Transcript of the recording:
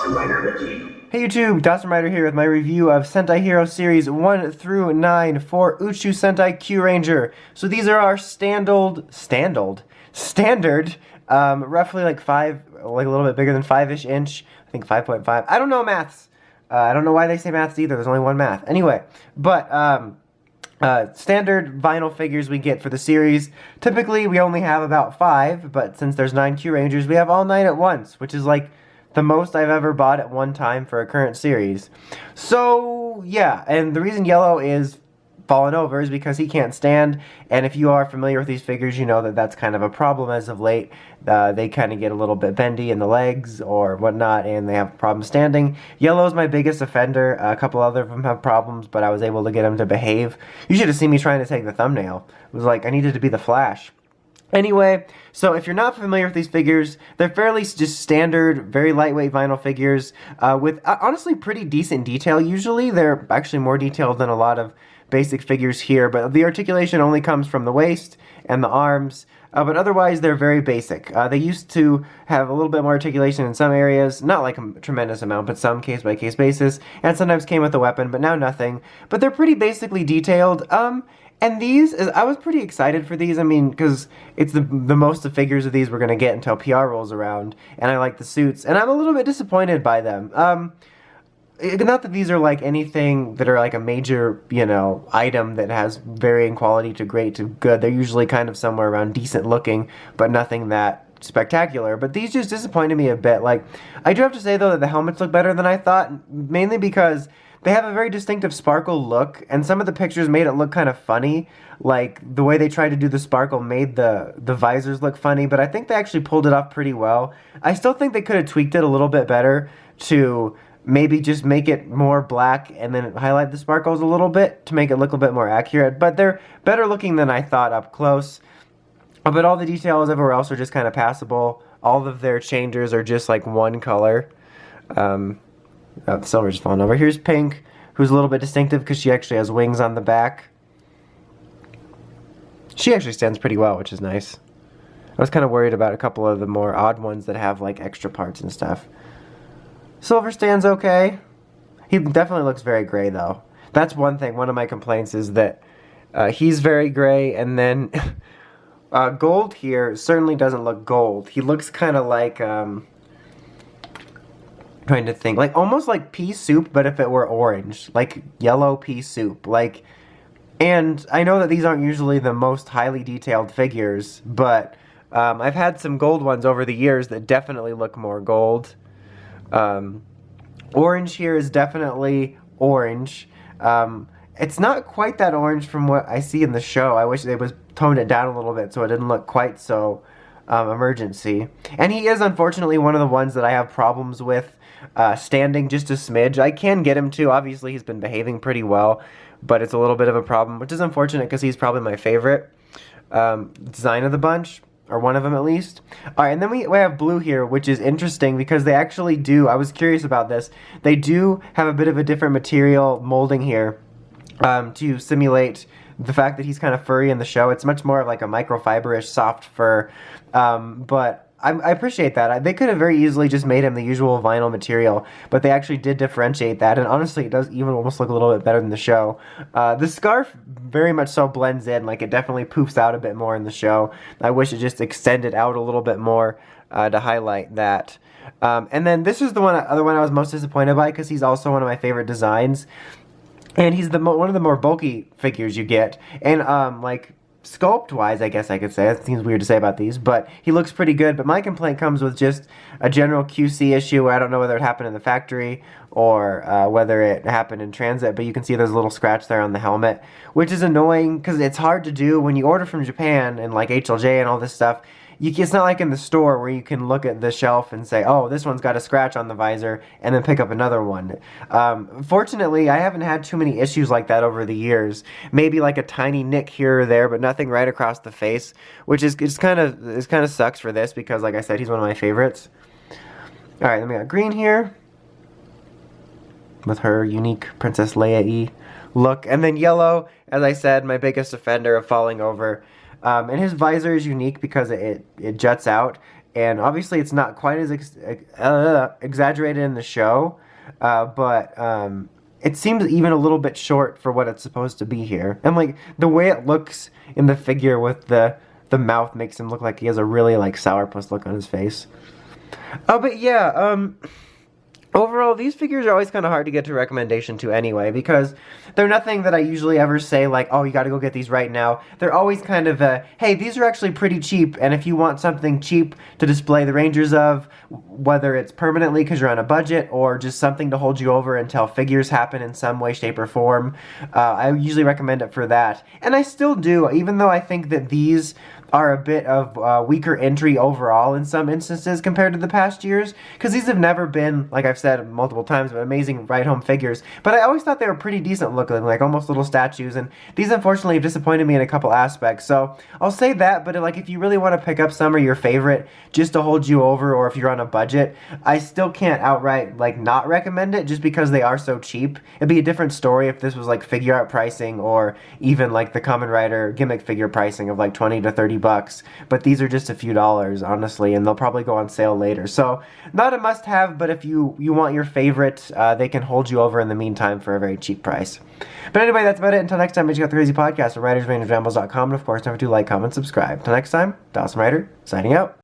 Hey YouTube, Dawson Rider here with my review of Sentai Hero Series 1 through 9 for Uchu Sentai Kyuranger. So these are our standard, roughly like a little bit bigger than 5-ish inch, I think 5.5. I don't know maths. I don't know why they say maths either, there's only one math. Anyway, but standard vinyl figures we get for the series. Typically we only have about 5, but since there's 9 Kyurangers, we have all 9 at once, which is like the most I've ever bought at one time for a current series. So, yeah, and the reason yellow is fallen over is because he can't stand, and if you are familiar with these figures, you know that that's kind of a problem as of late. They kind of get a little bit bendy in the legs or whatnot, and they have problems standing. Yellow is my biggest offender. A couple other of them have problems, but I was able to get them to behave. You should have seen me trying to take the thumbnail. It was like I needed to be the Flash. Anyway, so if you're not familiar with these figures, they're fairly just standard, very lightweight vinyl figures with honestly pretty decent detail. Usually they're actually more detailed than a lot of basic figures here, but the articulation only comes from the waist and the arms, but otherwise they're very basic. They used to have a little bit more articulation in some areas, not like a tremendous amount, but some case-by-case basis, and sometimes came with a weapon, but now nothing. But they're pretty basically detailed. And these, I was pretty excited for these, I mean, because it's the most of figures of these we're going to get until PR rolls around, and I like the suits, and I'm a little bit disappointed by them. Not that these are like anything that are like a major, you know, item that has varying quality to great to good. They're usually kind of somewhere around decent looking, but nothing that spectacular. But these just disappointed me a bit. Like, I do have to say, though, that the helmets look better than I thought, mainly because they have a very distinctive sparkle look, and some of the pictures made it look kind of funny. Like, the way they tried to do the sparkle made the visors look funny, but I think they actually pulled it off pretty well. I still think they could have tweaked it a little bit better to maybe just make it more black and then highlight the sparkles a little bit to make it look a bit more accurate, but they're better looking than I thought up close. But all the details everywhere else are just kind of passable. All of their changers are just like one color. The silver's just falling over. Here's Pink, who's a little bit distinctive because she actually has wings on the back. She actually stands pretty well, which is nice. I was kind of worried about a couple of the more odd ones that have like extra parts and stuff. Silver stands okay. He definitely looks very gray though. That's one thing. One of my complaints is that he's very gray, and then gold here certainly doesn't look gold. He looks kind of like trying to think, like almost like pea soup, but if it were orange, like yellow pea soup. Like, and I know that these aren't usually the most highly detailed figures, but I've had some gold ones over the years that definitely look more gold. Orange here is definitely orange. It's not quite that orange from what I see in the show. I wish they was toned it down a little bit so it didn't look quite so emergency. And he is unfortunately one of the ones that I have problems with standing just a smidge. I can get him to. Obviously he's been behaving pretty well, but it's a little bit of a problem, which is unfortunate because he's probably my favorite design of the bunch. Or one of them at least. Alright, and then we have blue here, which is interesting because they actually do, I was curious about this, they do have a bit of a different material molding here to simulate the fact that he's kind of furry in the show. It's much more of like a microfiber-ish soft fur, but I appreciate that. They could have very easily just made him the usual vinyl material, but they actually did differentiate that, and honestly it does even almost look a little bit better than the show. The scarf very much so blends in, like it definitely poofs out a bit more in the show. I wish it just extended out a little bit more to highlight that. And then this is the other one I was most disappointed by because he's also one of my favorite designs. And he's one of the more bulky figures you get, and like sculpt-wise, I guess I could say. That seems weird to say about these, but he looks pretty good. But my complaint comes with just a general QC issue where I don't know whether it happened in the factory or whether it happened in transit, but you can see there's a little scratch there on the helmet, which is annoying because it's hard to do when you order from Japan and like HLJ and all this stuff. It's not like in the store where you can look at the shelf and say, oh, this one's got a scratch on the visor, and then pick up another one. Fortunately, I haven't had too many issues like that over the years. Maybe like a tiny nick here or there, but nothing right across the face, which is kind of sucks for this because, like I said, he's one of my favorites. All right, then we got green here with her unique Princess Leia-y look, and then yellow, as I said, my biggest offender of falling over. And his visor is unique because it juts out, and obviously it's not quite as exaggerated in the show, but it seems even a little bit short for what it's supposed to be here. And like the way it looks in the figure with the mouth makes him look like he has a really like sourpuss look on his face. But yeah, overall, these figures are always kind of hard to get to recommendation to anyway, because they're nothing that I usually ever say, like, oh, you gotta go get these right now. They're always kind of hey, these are actually pretty cheap, and if you want something cheap to display the Rangers of, whether it's permanently because you're on a budget, or just something to hold you over until figures happen in some way, shape, or form, I usually recommend it for that. And I still do, even though I think that these are a bit of weaker entry overall in some instances compared to the past years, because these have never been, like I've said multiple times, but amazing ride-home figures, but I always thought they were pretty decent looking, like almost little statues, and these unfortunately have disappointed me in a couple aspects, so I'll say that. But like, if you really want to pick up some of your favorite just to hold you over, or if you're on a budget, I still can't outright like not recommend it just because they are so cheap. It'd be a different story if this was like figure art pricing, or even like the Kamen Rider gimmick figure pricing of like 20 to 30 bucks, but these are just a few dollars, honestly, and they'll probably go on sale later. So not a must-have, but if you want your favorite, they can hold you over in the meantime for a very cheap price. But anyway, that's about it. Until next time, check out the Crazy Podcast at writersrangerambles.com, and of course, never do like, comment, subscribe. Until next time, Dawson Rider, signing out.